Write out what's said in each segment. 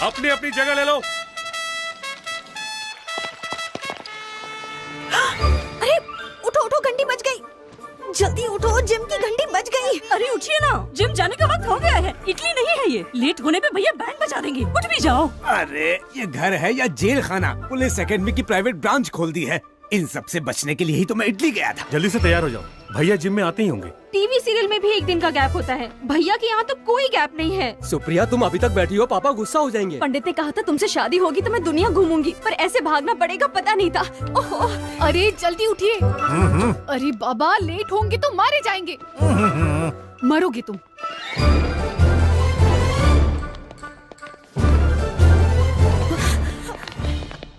अपनी अपनी जगह ले लो। अरे उठो उठो, घंटी बज गई। जल्दी उठो, जिम की घंटी बज गई। अरे उठिए ना, जिम जाने का वक्त हो गया है। इडली नहीं है ये, लेट होने पे भैया बैंड बजा देंगे। उठ भी जाओ। अरे ये घर है या जेल खाना? पुलिस एकेडमी की प्राइवेट ब्रांच खोल दी है। इन सब से बचने के लिए ही तो मैं इटली गया था। जल्दी से तैयार हो जाओ, भैया जिम में आते ही होंगे। टीवी सीरियल में भी एक दिन का गैप होता है, भैया के यहाँ तो कोई गैप नहीं है। सुप्रिया तुम अभी तक बैठी हो, पापा गुस्सा हो जाएंगे। पंडित ने कहा था तुमसे शादी होगी तो मैं दुनिया घूमूंगी, पर ऐसे भागना पड़ेगा पता नहीं था। ओहो, अरे जल्दी उठिए। अरे बाबा लेट होंगे तो मारे जाएंगे। मरोगे तुम।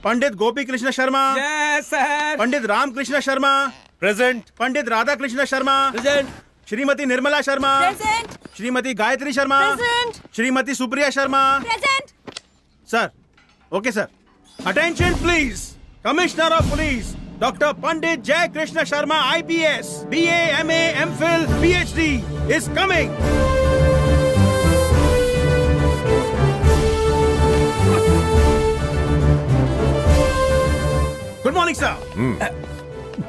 Pandit Gopi Krishna Sharma, yes sir. Pandit Ram Krishna Sharma, present. Pandit Radha Krishna Sharma, present. Shrimati Nirmala Sharma, present. Shrimati Gayatri Sharma, present. Shrimati Supriya Sharma. Present. Sir, okay sir. Attention please. Commissioner of police doctor Pandit Jai Krishna Sharma IPS, BA, MA, MPhil, PhD is coming. Good morning sir.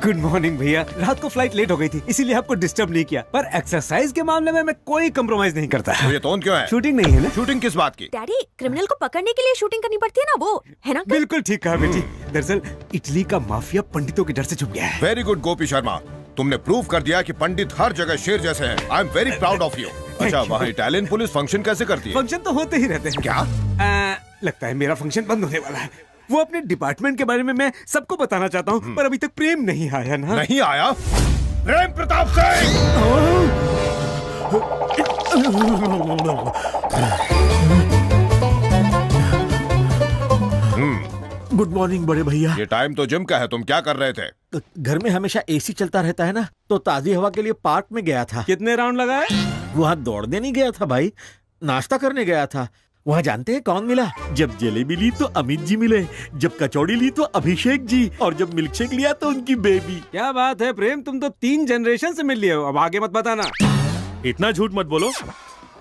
Good morning भैया। रात को फ्लाइट लेट हो गई थी, इसीलिए आपको डिस्टर्ब नहीं किया। पर एक्सरसाइज के मामले में मैं कोई कम्प्रोमाइज नहीं करता। तो ये टोन क्यों है? शूटिंग नहीं है ना? शूटिंग किस बात की? डैडी, क्रिमिनल को पकड़ने के लिए शूटिंग करनी पड़ती है ना, वो है ना? बिल्कुल ठीक कहा बेटी। दरअसल इटली का माफिया पंडितों के डर से छुप गया है। वेरी गुड गोपी शर्मा, तुमने प्रूव कर दिया कि पंडित हर जगह शेर जैसे हैं। I am very proud of you. अच्छा, वहाँ इटालियन पुलिस फंक्शन कैसे करती है? फंक्शन तो होते ही रहते हैं। क्या? लगता है मेरा फंक्शन बंद होने वाला है। वो अपने डिपार्टमेंट के बारे में मैं सबको बताना चाहता हूँ, पर अभी तक प्रेम नहीं आया ना। नहीं आया? प्रेम प्रताप सिंह! गुड मॉर्निंग बड़े भैया। ये टाइम तो जिम का है, तुम क्या कर रहे थे? घर में हमेशा AC चलता रहता है ना, तो ताजी हवा के लिए पार्क में गया था। कितने राउंड लगाए? वहाँ दौड़ने नहीं गया था भाई, नाश्ता करने गया था। वहाँ जानते हैं कौन मिला? जब जलेबी ली तो अमित जी मिले, जब कचौड़ी ली तो अभिषेक जी, और जब मिल्क शेक लिया तो उनकी बेबी। क्या बात है प्रेम, तुम तो 3 जनरेशन से मिल लिए हो। अब आगे मत बताना। इतना झूठ मत बोलो।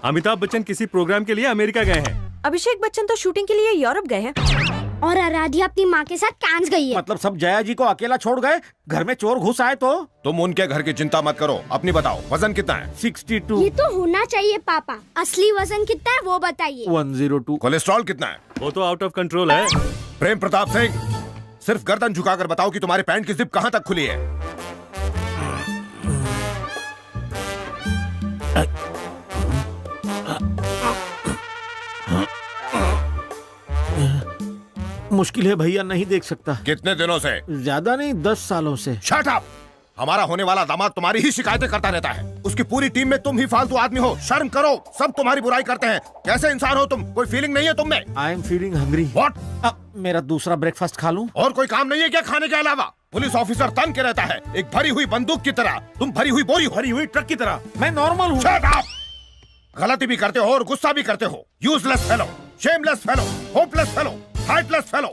अमिताभ बच्चन किसी प्रोग्राम के लिए अमेरिका गए हैं। अभिषेक बच्चन तो शूटिंग के लिए यूरोप गए हैं। और आराध्या अपनी माँ के साथ कांस गई है। मतलब सब जया जी को अकेला छोड़ गए? घर में चोर घुस आए तो? तुम उनके घर की चिंता मत करो, अपनी बताओ, वजन कितना है? 62। ये तो होना चाहिए पापा। असली वजन कितना है वो बताइए। 102। कोलेस्ट्रॉल कितना है? वो तो आउट ऑफ कंट्रोल है। प्रेम प्रताप सिंह, सिर्फ गर्दन झुकाकर बताओ कि तुम्हारे पैंट की जिप कहाँ तक खुली है? मुश्किल है भैया, नहीं देख सकता। कितने दिनों से? ज्यादा नहीं, 10 सालों से। Shut up! हमारा होने वाला दामाद तुम्हारी ही शिकायतें करता रहता है। उसकी पूरी टीम में तुम ही फालतू आदमी हो। शर्म करो, सब तुम्हारी बुराई करते हैं। कैसे इंसान हो तुम? कोई फीलिंग नहीं है तुम में? I am feeling hungry. What? मेरा दूसरा ब्रेकफास्ट खा लूं? और कोई काम नहीं है क्या खाने के अलावा? पुलिस ऑफिसर तन के रहता है, एक भरी हुई बंदूक की तरह। तुम भरी हुई बोरी, भरी हुई ट्रक की तरह। मैं नॉर्मल हूँ। Shut up! गलती भी करते हो और गुस्सा भी करते हो। Useless fellow, shameless fellow, hopeless fellow, heartless fellow,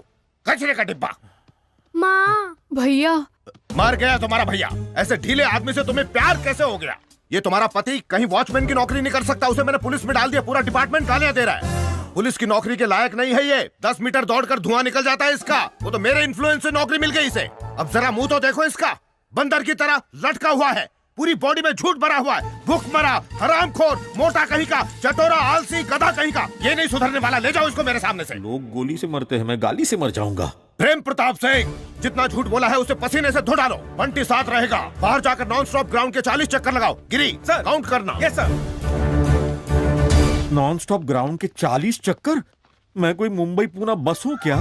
कचरे का डिब्बा। माँ। भैया। मर गया तुम्हारा भैया। ऐसे ढीले आदमी से तुम्हें प्यार कैसे हो गया? ये तुम्हारा पति कहीं वॉचमैन की नौकरी नहीं कर सकता, उसे मैंने पुलिस में डाल दिया। पूरा डिपार्टमेंट गालियां दे रहा है। पुलिस की नौकरी के लायक नहीं है ये। 10 मीटर दौड़कर धुआं निकल जाता है इसका। वो तो मेरे इन्फ्लुएंस से नौकरी मिल गई इसे। अब जरा मुंह तो देखो इसका, बंदर की तरह लटका हुआ है। पूरी बॉडी में झूठ भरा हुआ है। भूखमरा, हरामखोर, मोटा कहीं का, चटोरा, आलसी, गधा कहीं का। ये नहीं सुधरने वाला। ले जाओ इसको मेरे सामने से। लोग गोली से मरते हैं, मैं गाली से मर जाऊंगा। प्रेम प्रताप सिंह, जितना झूठ बोला है उसे पसीने से धो डालो। बंटी साथ रहेगा। बाहर जाकर नॉन स्टॉप ग्राउंड के 40 चक्कर लगाओ। गिरी सर, काउंट करना। Yes sir. Non stop ground के 40 चक्कर? मैं कोई मुंबई पूना बस हूँ क्या?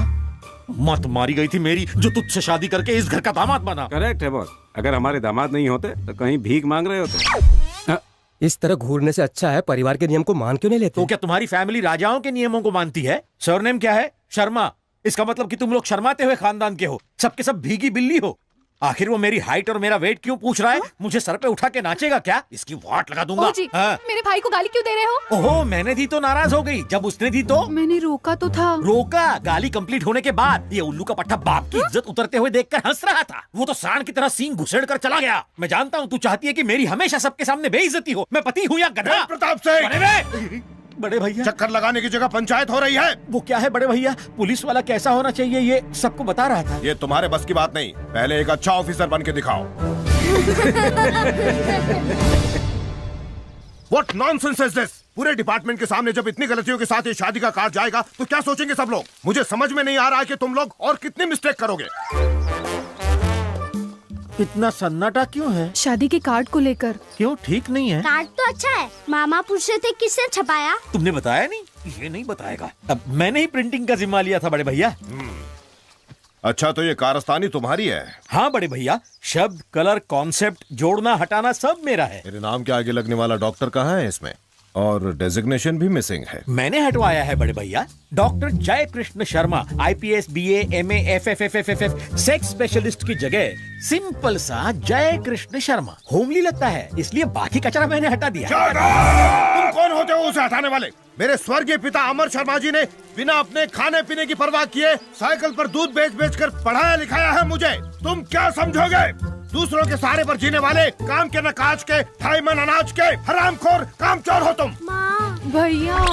मत मारी गई थी मेरी, जो तुझसे शादी करके इस घर का दामाद बना। करेक्ट है बॉस। अगर हमारे दामाद नहीं होते तो कहीं भीख मांग रहे होते। इस तरह घूरने से अच्छा है परिवार के नियम को मान क्यों नहीं लेते? तो क्या तुम्हारी फैमिली राजाओं के नियमों को मानती है? सरनेम क्या है? शर्मा। इसका मतलब कि तुम लोग शर्माते हुए खानदान के हो, सबके सब भीगी बिल्ली हो। आखिर वो मेरी हाइट और मेरा वेट क्यों पूछ रहा है? मुझे सर पे उठा के नाचेगा क्या? इसकी वाट लगा दूंगा। जी, हाँ। मेरे भाई को गाली क्यों दे रहे हो? ओहो, मैंने दी तो नाराज हो गई। जब उसने दी तो मैंने रोका तो था। रोका? गाली कंप्लीट होने के बाद ये उल्लू का पट्टा बाप की इज्जत उतरते हुए देखकर हंस रहा था। वो तो सांड की तरह सींग घुसेड़ कर चला गया। मैं जानता हूँ तू चाहती है कि मेरी हमेशा सबके सामने बेइज्जती हो। मैं पति हूँ या गधा? प्रताप सिंह, बड़े भैया चक्कर लगाने की जगह पंचायत हो रही है। वो क्या है बड़े भैया, पुलिस वाला कैसा होना चाहिए ये सबको बता रहा था। ये तुम्हारे बस की बात नहीं, पहले एक अच्छा ऑफिसर बन के दिखाओ। What nonsense is this? पूरे डिपार्टमेंट के सामने जब इतनी गलतियों के साथ ये शादी का कार्ड जाएगा तो क्या सोचेंगे सब लोग? मुझे समझ में नहीं आ रहा है कि तुम लोग और कितनी मिस्टेक करोगे। इतना सन्नाटा क्यों है? शादी के कार्ड को लेकर। क्यों, ठीक नहीं है? कार्ड तो अच्छा है। मामा पूछ रहे थे किसने छपाया। तुमने बताया नहीं? ये नहीं बताएगा। अब मैंने ही प्रिंटिंग का जिम्मा लिया था बड़े भैया। अच्छा, तो ये कारस्तानी तुम्हारी है? हाँ बड़े भैया, शब्द, कलर, कॉन्सेप्ट, जोड़ना हटाना सब मेरा है। मेरे नाम के आगे लगने वाला डॉक्टर कहाँ है इसमें? और डेजिग्नेशन भी मिसिंग है। मैंने हटवाया है बड़े भैया। डॉक्टर जय Krishna Sharma, IPS, BA, MA, FFFFF, sex specialist की जगह सिंपल सा जय कृष्ण शर्मा होमली लगता है, इसलिए बाकी कचरा मैंने हटा दिया। तुम कौन होते हो उसे हटाने वाले? मेरे स्वर्गीय पिता अमर शर्मा जी ने बिना अपने खाने पीने की परवाह किए साइकिल पर दूध बेच बेच कर पढ़ाया लिखाया है मुझे। तुम क्या समझोगे? दूसरों के सहारे पर जीने वाले, काम के न काज के, ढाई मन अनाज के हरामखोर कामचोर हो तुम। भैया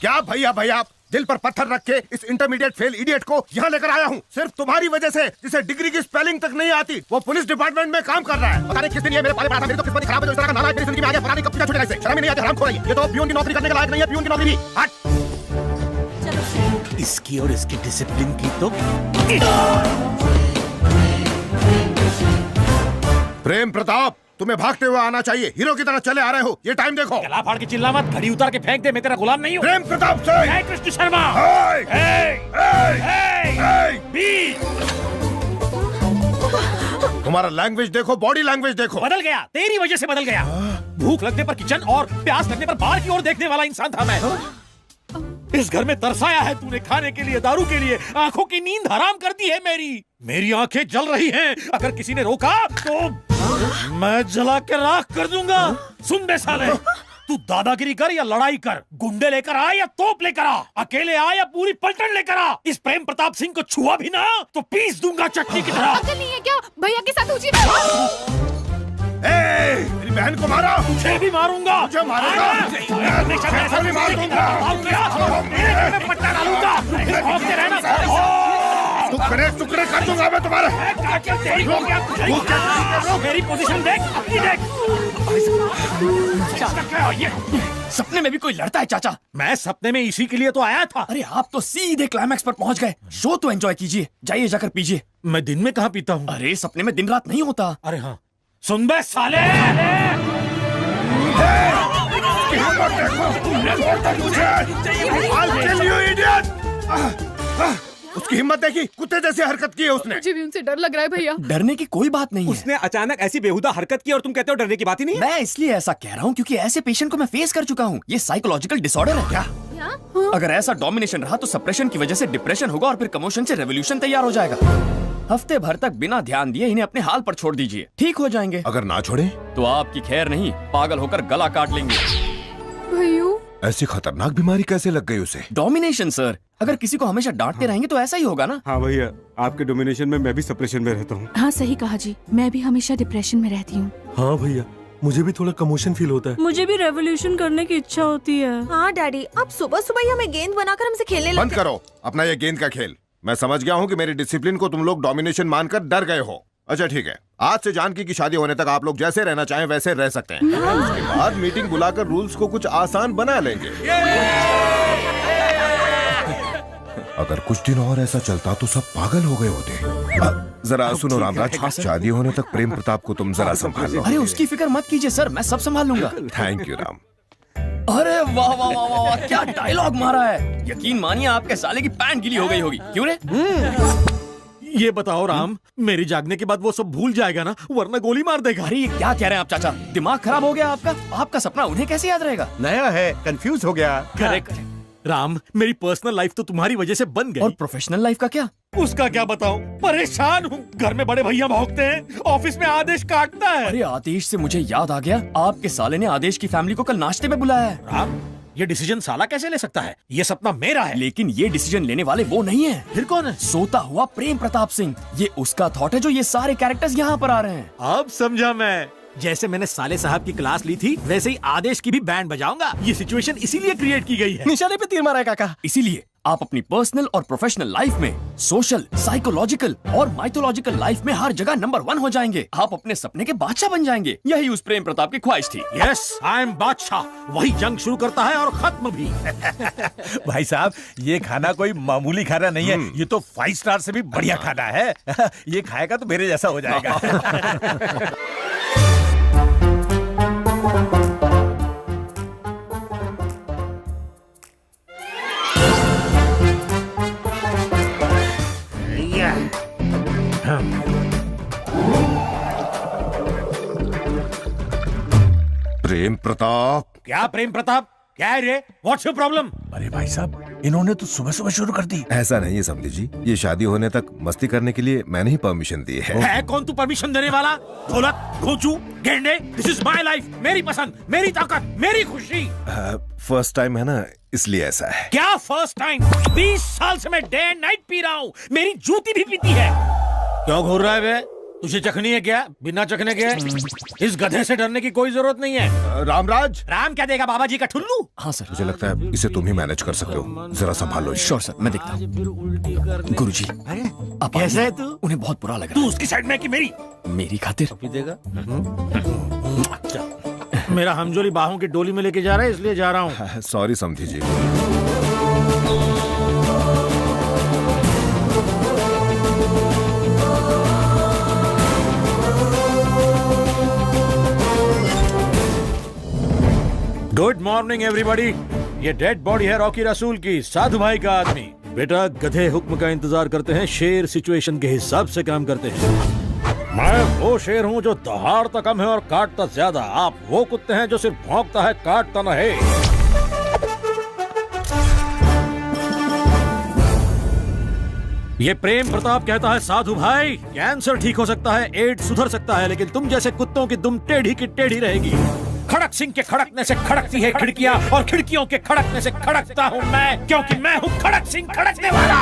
क्या भैया भैया? दिल पर पत्थर रख के इस इंटरमीडिएट फेल इडियट को यहाँ लेकर आया हूँ सिर्फ तुम्हारी वजह से, जिसे डिग्री की स्पेलिंग तक नहीं आती। वो पुलिस डिपार्टमेंट में काम कर रहा है। पता नहीं किस दिन ये मेरे पाले पड़ा था। मेरी तो किस्मत खराब है, इस तरह का नाला मेरी जिंदगी में आ गया। पता नहीं कब पीछा छूटेगा इसे। शर्म ही नहीं आती, हरामखोर है ये तो प्यून की नौकरी करने के लायक नहीं है। प्यून की नौकरी भी हट। इसकी और इसकी डिसिप्लिन की तो प्रेम प्रताप, तुम्हें भागते हुए आना चाहिए। हीरो की तरह चले आ रहे हो। ये टाइम देखो। गला फाड़ के चिल्ला मत, घड़ी उतार के फेंक दे, मैं तेरा गुलाम नहीं हूँ। प्रेम प्रताप से जय कृष्ण शर्मा। तुम्हारा लैंग्वेज देखो, बॉडी लैंग्वेज देखो। बदल गया, तेरी वजह से बदल गया। भूख लगने पर किचन और प्यास लगने पर बाहर की ओर देखने वाला इंसान था मैं। इस घर में तरसाया है तूने खाने के लिए, दारू के लिए। आंखों की नींद हराम कर दी है मेरी आंखें जल रही हैं। अगर किसी ने रोका तो मैं जला के राख कर दूंगा। सुन बे साले, तू दादागिरी कर या लड़ाई कर, गुंडे लेकर आ या तोप लेकर आ, अकेले आ या पूरी पलटन लेकर आ, इस प्रेम प्रताप सिंह को छुआ भी ना तो पीस दूंगा चटनी की तरह। अकल नहीं है क्या? भैया के साथ उचित। मेरी बहन को मारा। मुझे भी मारूंगा। मुझे मारेगा? ऐसा भी मार दूंगा। पट्टा डालूंगा। भौंकते रहना। टुकड़े कर दूंगा मैं तुम्हारे। मेरी पोजीशन देख, अपनी देख। सपने में भी कोई लड़ता है चाचा? मैं सपने में इसी के लिए तो आया था। अरे आप तो सीधे क्लाइमैक्स पर पहुंच गए। शो तो एंजॉय कीजिए, जाइए जाकर पीजिए। मैं दिन में कहाँ पीता हूँ? अरे सपने में दिन रात नहीं होता। अरे हाँ, सुन बे साले। उसकी हिम्मत देखी, कुत्ते जैसी हरकत की है उसने। मुझे भी उनसे डर लग रहा है भैया। डरने की कोई बात नहीं है। उसने अचानक ऐसी बेहुदा हरकत की और तुम कहते हो डरने की बात ही नहीं है? मैं इसलिए ऐसा कह रहा हूँ क्योंकि ऐसे पेशेंट को मैं फेस कर चुका हूँ। ये साइकोलॉजिकल डिसऑर्डर है क्या? अगर ऐसा डोमिनेशन रहा तो सप्रेशन की वजह से डिप्रेशन होगा और फिर कमोशन से रेवोल्यूशन तैयार हो जाएगा। हफ्ते भर तक बिना ध्यान दिए इन्हें अपने हाल पर छोड़ दीजिए, ठीक हो जाएंगे। अगर ना छोड़े तो आपकी खैर नहीं, पागल होकर गला काट लेंगे। भैया ऐसी खतरनाक बीमारी कैसे लग गई उसे? डोमिनेशन सर, अगर किसी को हमेशा डांटते रहेंगे तो ऐसा ही होगा ना। हाँ भैया, आपके डोमिनेशन में मैं भी सप्रेशन में रहता हूँ। हाँ सही कहा जी, मैं भी हमेशा डिप्रेशन में रहती हूँ। हाँ भैया, मुझे भी थोड़ा कमोशन फील होता है। मुझे भी रेवोल्यूशन करने की इच्छा होती है। हाँ डैडी, अब सुबह सुबह ही हमें गेंद बनाकर हमसे खेलने बंद लगते। करो अपना ये गेंद का खेल। मैं समझ गया हूँ कि मेरी डिसिप्लिन को तुम लोग डोमिनेशन मानकर डर गए हो। अच्छा ठीक है, आज से जानकी की शादी होने तक आप लोग जैसे रहना चाहें वैसे रह सकते हैं। उसके बाद मीटिंग बुलाकर रूल्स को कुछ आसान बना लेंगे। अगर कुछ दिन और ऐसा चलता तो सब पागल हो गए होते। जरा सुनो रामराज, शादी होने तक प्रेम प्रताप को तुम जरा संभाल लो। अरे उसकी फिक्र मत कीजिए सर, मैं सब संभाल लूंगा। Thank you Ram. अरे वाह वाह वाह वाह, क्या डायलॉग मारा है। यकीन मानिए आपके साले की पैंट गीली हो गई होगी। क्यों रे? ये बताओ राम, मेरी जागने के बाद वो सब भूल जाएगा ना, वरना गोली मार देगा। अरे ये क्या कह रहे हैं आप चाचा? दिमाग खराब हो गया आपका? आपका सपना उन्हें कैसे याद रहेगा? नया है, कंफ्यूज हो गया। करेक्ट राम, मेरी पर्सनल लाइफ तो तुम्हारी वजह से बन गई। और प्रोफेशनल लाइफ का क्या? उसका क्या बताऊं, परेशान हूँ। घर में बड़े भैया भौंकते हैं, ऑफिस में आदेश काटता है। अरे आदेश से मुझे याद आ गया, आपके साले ने आदेश की फैमिली को कल नाश्ते में बुलाया है। राम, ये डिसीजन साला कैसे ले सकता है? ये सपना मेरा है। लेकिन ये डिसीजन लेने वाले वो नहीं है। फिर कौन है? सोता हुआ प्रेम प्रताप सिंह। ये उसका थॉट है जो ये सारे कैरेक्टर्स यहाँ पर आ रहे हैं। अब समझा मैं। जैसे मैंने साले साहब की क्लास ली थी वैसे ही आदेश की भी बैंड बजाऊंगा। ये सिचुएशन इसीलिए क्रिएट की गई है। निशाने पे तीर मारा है काका। इसीलिए आप अपनी पर्सनल और प्रोफेशनल लाइफ में सोशल, साइकोलॉजिकल और माइथोलॉजिकल लाइफ में हर जगह नंबर 1 हो जाएंगे। आप अपने सपने के बादशाह बन जाएंगे। यही उस प्रेम प्रताप की ख्वाहिश थी। यस, आई एम बादशाह। वही जंग शुरू करता है और खत्म भी। भाई साहब, ये खाना कोई मामूली खाना नहीं है, ये तो 5 स्टार से भी बढ़िया खाना है। ये खाएगा तो मेरे जैसा हो जाएगा। प्रेम प्रताप। क्या प्रेम प्रताप? क्या है रे? What's your problem? अरे भाई साहब, इन्होंने तो सुबह सुबह शुरू कर दी। ऐसा नहीं है समधी जी, ये शादी होने तक मस्ती करने के लिए मैंने ही परमिशन दी है। कौन तू परमिशन देने वाला? ढोलक, घोंचू, गेंडे, दिस इज माय लाइफ, मेरी पसंद, मेरी ताकत, मेरी खुशी। फर्स्ट टाइम है ना, इसलिए ऐसा है। क्या फर्स्ट टाइम? 20 साल से मैं डे एंड नाइट पी रहा हूँ, मेरी जूती भी पीती है। क्यों घूर रहा है बे? तुझे चखनी है क्या? बिना चखने के इस गधे से डरने की कोई जरूरत नहीं है। रामराज। राम क्या देगा, बाबा जी का ठुल्लू? हाँ सर। मुझे लगता है इसे तुम ही मैनेज कर सकते हो, जरा संभालो। श्योर सर, मैं देखता हूँ। गुरुजी, आप कैसे है तू? उन्हें बहुत बुरा लगा। तू उसकी साइड में कि मेरी? मेरी खातिर। देगा? मेरा हमजोली बाहों की डोली में लेके जा रहा है, इसलिए जा रहा हूँ। सॉरी समधी जी। Good morning everybody. ये डेड बॉडी है रॉकी रसूल की, साधु भाई का आदमी। बेटा, गधे हुक्म का इंतजार करते हैं, शेर सिचुएशन के हिसाब से काम करते हैं। मैं वो शेर हूँ जो दहाड़ता कम है और काटता ज्यादा। आप वो कुत्ते हैं जो सिर्फ भौंकता है, काटता न है। ये प्रेम प्रताप कहता है, साधु भाई, कैंसर ठीक हो सकता है, एड्स सुधर सकता है, लेकिन तुम जैसे कुत्तों की दुम टेढ़ी की टेढ़ी रहेगी। खड़क सिंह के खड़कने से खड़कती है खिड़कियां, और खिड़कियों के खड़कने से खड़कता हूँ मैं, क्योंकि मैं हूँ खड़क सिंह खड़कने वाला।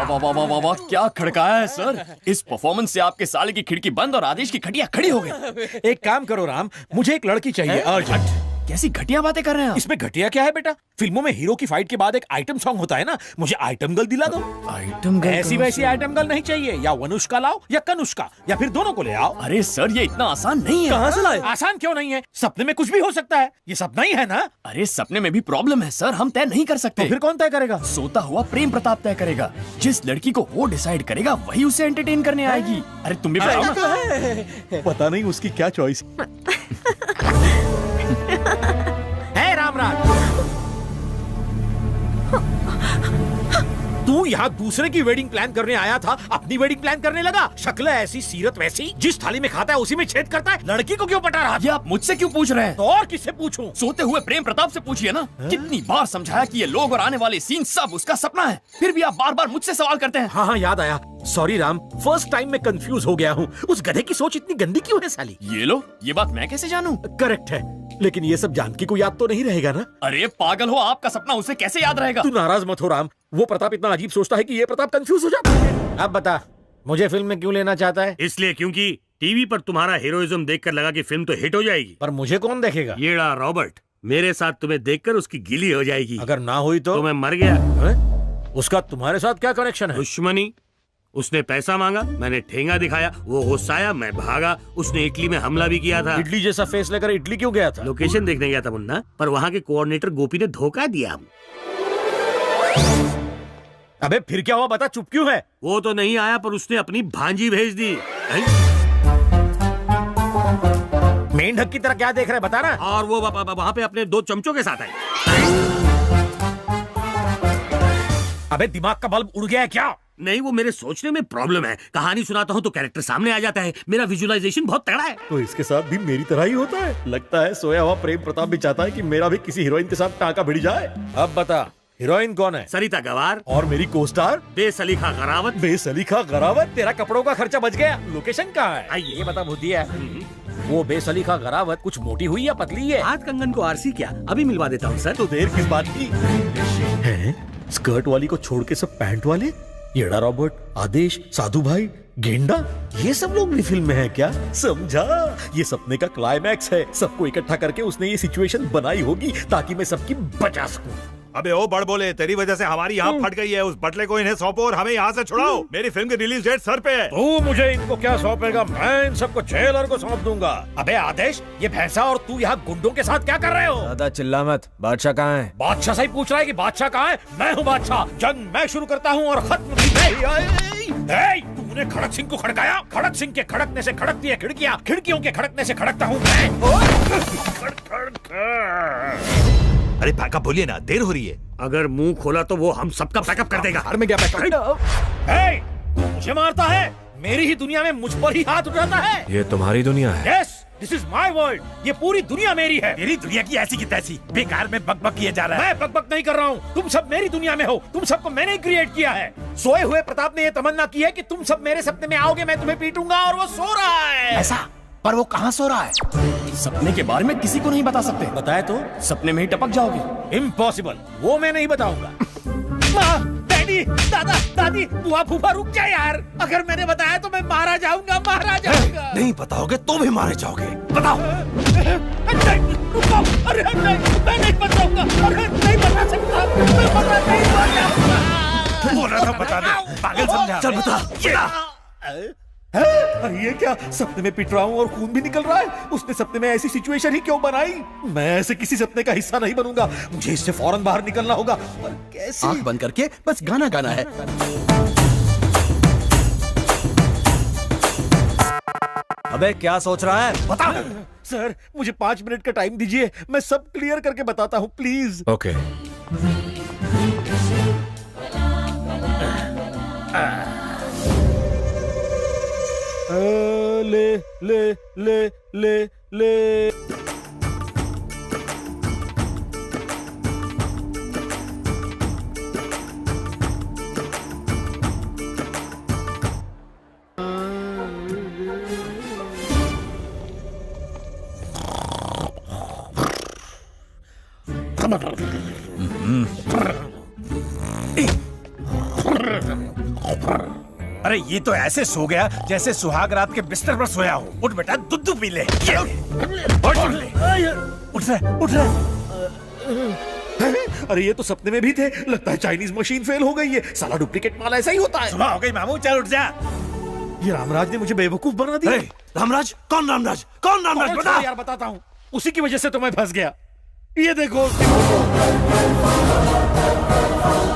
वाह वाह वाह वाह, क्या खड़काया है सर। इस परफॉर्मेंस से आपके साले की खिड़की बंद और आदेश की खटिया खड़ी हो गई। एक काम करो राम, मुझे एक लड़की चाहिए अर्जेंट। कैसी घटिया बातें कर रहे हैं आप? इसमें घटिया क्या है बेटा? फिल्मों में हीरो की फाइट के बाद एक आइटम सॉन्ग होता है ना, मुझे आइटम गर्ल दिला दो। Item girl? ऐसी वैसी आइटम गर्ल नहीं चाहिए। या वनुष्का लाओ या कनुष्का, या फिर दोनों को ले आओ। अरे सर, ये इतना आसान नहीं है। कहाँ से लाए? आसान क्यों नहीं है? सपने में कुछ भी हो सकता है। ये सपना ही है ना? अरे सपने में भी प्रॉब्लम है सर, हम तय नहीं कर सकते। तो फिर कौन तय करेगा? सोता हुआ प्रेम प्रताप तय करेगा। जिस लड़की को वो डिसाइड करेगा वही उसे एंटरटेन करने आएगी। अरे तुम भी बताओ ना। पता नहीं उसकी क्या चॉइस है। रामराज, तू यहाँ दूसरे की वेडिंग प्लान करने आया था, अपनी वेडिंग प्लान करने लगा। शक्ल ऐसी, सीरत वैसी, जिस थाली में खाता है उसी में छेद करता है। लड़की को क्यों पटा रहा? ये आप मुझसे क्यों पूछ रहे हैं? तो और किससे पूछूं? सोते हुए प्रेम प्रताप से पूछिए ना। कितनी बार समझाया कि ये लोग और आने वाले सीन सब उसका सपना है, फिर भी आप बार बार मुझसे सवाल करते हैं। हाँ, याद आया। सॉरी राम, फर्स्ट टाइम में कंफ्यूज हो गया हूँ। उस गधे की सोच इतनी गंदी क्यों है साली? ये लो, ये बात मैं कैसे जानूं? करेक्ट है, लेकिन ये सब जानकी को याद तो नहीं रहेगा ना? अरे पागल हो, आपका सपना उसे कैसे याद रहेगा? तू नाराज मत हो राम, वो प्रताप इतना अजीब सोचता है कि ये प्रताप कंफ्यूज हो जाता है। अब बता, मुझे फिल्म में क्यों लेना चाहता है? इसलिए क्योंकि टीवी पर तुम्हारा हीरोइज्म देखकर लगा कि फिल्म तो हिट हो जाएगी। पर मुझे कौन देखेगा? येड़ा रॉबर्ट, मेरे साथ तुम्हें देखकर उसकी गिली हो जाएगी। अगर ना हुई तो मैं मर गया। है? उसका तुम्हारे साथ क्या कनेक्शन है? दुश्मनी। उसने पैसा मांगा, मैंने ठेंगा दिखाया, वो गुस्साया, मैं भागा। उसने इटली में हमला भी किया था। इडली जैसा फेस लेकर इटली क्यों गया था? लोकेशन देखने गया था मुन्ना, पर वहाँ के कोऑर्डिनेटर गोपी ने धोखा दिया। अबे फिर क्या हुआ, बता, चुप क्यों है? वो तो नहीं आया, पर उसने अपनी भांजी भेज दी। मेंढक की तरह क्या देख रहा है, बता ना। और वो वहाँ पे अपने 2 चमचों के साथ है। अबे दिमाग का बल्ब उड़ गया है क्या? नहीं, वो मेरे सोचने में प्रॉब्लम है। कहानी सुनाता हूँ तो कैरेक्टर सामने आ जाता है। मेरा विजुअलाइजेशन बहुत तगड़ा है। तो इसके साथ भी मेरी तरह ही होता है। लगता है सोया हुआ प्रेम प्रताप भी चाहता है कि मेरा भी किसी हीरोइन के साथ टांका भिड़ जाए। अब बता, हीरोइन कौन है? सरिता गवार। और मेरी को-स्टार? बेसलीखा गरावत। बेसलीखा गरावत? तेरा कपड़ों का खर्चा बच गया। लोकेशन कहाँ है? आइए ये बता बुद्धि है। वो बेसलीखा गरावत कुछ मोटी हुई या पतली है? हाथ कंगन को आरसी क्या, अभी मिलवा देता हूँ सर। तो देर किस बात की? स्कर्ट वाली को छोड़ के सब पैंट वाले? येड़ा रॉबर्ट, आदेश, साधु भाई, गेंडा, ये सब लोग भी फिल्म में है क्या? समझा, ये सपने का क्लाइमैक्स है। सबको इकट्ठा करके उसने ये सिचुएशन बनाई होगी ताकि मैं सबकी बचा सकूं। अबे ओ बड़ बोले, तेरी वजह से हमारी यहाँ फट गई है। उस बटले को इन्हें सौंपो और हमें यहाँ से छुड़ाओ। मेरी फिल्म की रिलीज डेट सर पे है। तू मुझे इनको क्या सौंपेगा? मैं इन सबको जेलर को सौंप दूंगा। अबे आदेश, ये भैंसा और तू यहाँ गुंडों के साथ क्या कर रहे हो? दादा चिल्ला मत, बादशाह कहाँ है? बादशाह से ही पूछ रहा है कि बादशाह कहाँ है? मैं हूँ बादशाह। जंग मैं शुरू करता हूँ और खत्म भी मैं। तूने खड़क सिंह को खड़काया? खड़क सिंह के खड़कने से खड़कती है खिड़कियाँ, खिड़कियों के खड़कने से खड़कता हूँ मैं। अरे पैकअप बोलिए ना, देर हो रही है। अगर मुंह खोला तो वो हम सबका बैकअप कर देगा। घर में क्या हे, मुझे मारता है, मेरी ही दुनिया में मुझ पर ही हाथ उठाता है। ये तुम्हारी दुनिया है। Yes, this is my world. ये पूरी दुनिया मेरी है। तेरी दुनिया की ऐसी की तैसी बेकार में बकबक किए जा रहा है। मैं बकबक नहीं कर रहा हूँ, तुम सब मेरी दुनिया में हो। तुम सबको मैंने ही क्रिएट किया है। सोए हुए प्रताप ने ये तमन्ना की है कि तुम सब मेरे सपने में आओगे, मैं तुम्हें पीटूंगा, और वो सो रहा है। ऐसा? पर वो कहाँ सो रहा है? सपने के बारे में किसी को नहीं बता सकते। बताए तो सपने में ही टपक जाओगे। इम्पॉसिबल, वो मैं नहीं बताऊंगा। माँ, डैडी, दादा, दादी, बुआ, फूफा, रुक जा यार। अगर मैंने बताया तो मैं मारा जाऊंगा, मारा जाऊंगा। नहीं बताओगे तो भी मारे जाओगे। बताओ। नहीं, रुको। अरे नहीं, मैं नहीं बताऊंगा। अरे नहीं बता सकता, मैं नहीं बताऊंगा। बोला था बता दे, पागल समझा। चल बता। अरे ये क्या, सपने में पिट रहा हूँ और खून भी निकल रहा है। उसने सपने में ऐसी सिचुएशन ही क्यों बनाई? मैं ऐसे किसी सपने का हिस्सा नहीं बनूंगा। मुझे इससे फौरन बाहर निकलना होगा। पर कैसे? आंख बंद करके बस गाना गाना है। अबे क्या सोच रहा है? बता सर, मुझे 5 मिनट का टाइम दीजिए, मैं सब क्लियर करके बताता हूँ, प्लीज। ओके। ले ले ले ले ले। अरे ये तो ऐसे सो गया जैसे सुहाग रात के बिस्तर पर सोया हो। उठ बेटा, दूध पी ले। ये ले। उठ ले। उठ रहे, उठ रहे। अरे ये तो सपने में भी थे। लगता है चाइनीज मशीन फेल हो गई है। साला डुप्लीकेट माल ऐसा ही होता है। सुबह हो गई मामू, चल उठ जा। ये रामराज ने मुझे बेवकूफ बना दिया। रामराज? कौन रामराज? कौन रामराज? बता यार, बताता हूँ। उसी की वजह से तो मैं फंस गया। ये देखो,